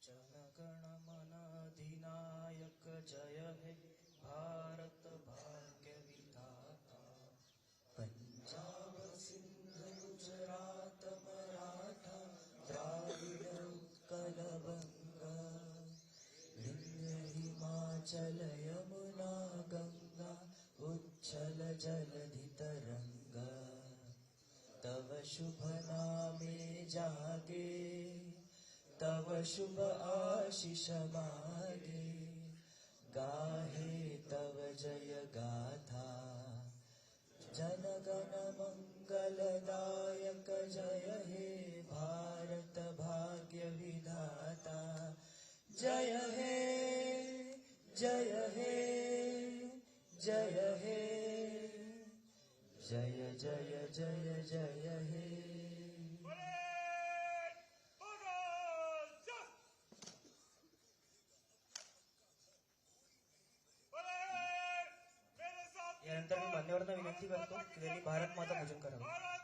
जनगण मन अधिनायक जय हे भारत भाग्य विधाता। पंजाब सिंध गुजरात मराठा द्राविड उत्कल बंगा, विंध्य हिमाचल यमुना गंगा उच्छल जलधि तरंगा। तव शुभ नामे जागे, तव शुभ आशीष मागे, गाहे तव जय गाथा। जनगण मंगलदायक जय हे भारत भाग्य विधाता। जय हे जय हे जय हे, जय जय जय जय हे। यानंतर मी मान्यवरांना विनंती करतो की त्यांनी भारत माता पूजन करावं।